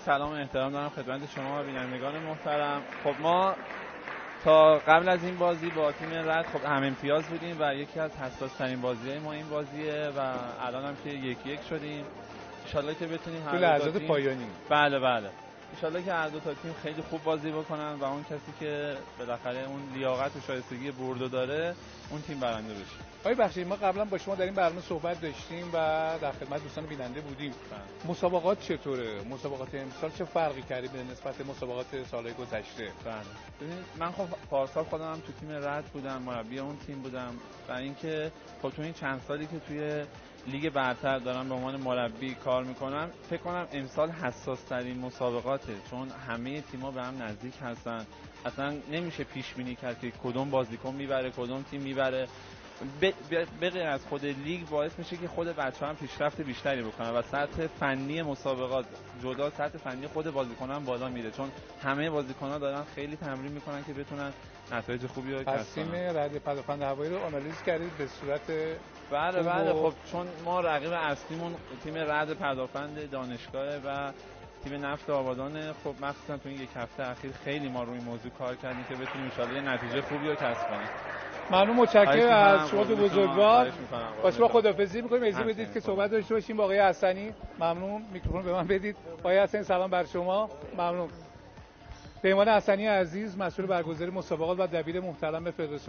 سلام و احترام دارم خدمت شما و بینندگان محترم. خب ما تا قبل از این بازی با تیم رد خب هم امتیاز بودیم و یکی از حساس ترین بازی‌های ما این بازیه و الان هم که 1-1 شدیم. انشالله که بتونیم تو لحظات پایانی. بله انشالله که هر دو تا تیم خیلی خوب بازی بکنن و اون کسی که بالاخره اون لیاقت و شایستگی بردو داره اون تیم برنده بشه. آقای بخشی، ما قبلا با شما در این برنامه صحبت داشتیم و در خدمت دوستان بیننده بودیم. مسابقات چطوره؟ مسابقات امسال چه فرقی کرده به نسبت مسابقات سال‌های گذشته؟ ببینید من خب پارسال خودم تو تیم رد بودم، مربی اون تیم بودم و اینکه خب تو این چند سالی که توی لیگ برتر دارم به عنوان مربی کار میکنم فکر کنم امسال حساس ترین مسابقاته، چون همه تیم‌ها به هم نزدیک هستن. اصلا نمیشه پیش بینی کرد که کدوم بازیکن میبره کدوم تیم میبره. به غیر از خود لیگ باعث میشه که خود بچه‌ها هم پیشرفت بیشتری بکنن و سطح فنی مسابقات جدا سطح فنی خود بازیکن‌ها هم بالا میره، چون همه بازیکن‌ها دارن خیلی تمرین میکنن که بتونن نتایج خوبی رو کسب کنن. تیم رد پدافند هوایی رو آنالیز کردید به صورت بله خب چون ما رقیب اصلیمون تیم رد پدافند دانشگاه و تیم نفت آبادان، خب مخصوصا تو این یک هفته اخیر خیلی ما روی این موضوع کار کردیم که بتونیم ان شاءالله نتیجه خوبی رو کسب کنیم. ممنون، متشکرم از شما دو بزرگوار. با شما خداحافظی می‌کنیم. اجازه بدید که صحبت داشته باشیم با آقای حسنی. ممنون، میکروفون به من بدید. آقای حسنی سلام بر شما. ممنون. پیمان حسنی عزیز مسئول برگزاری مسابقات و دبیر محترم فدراسیون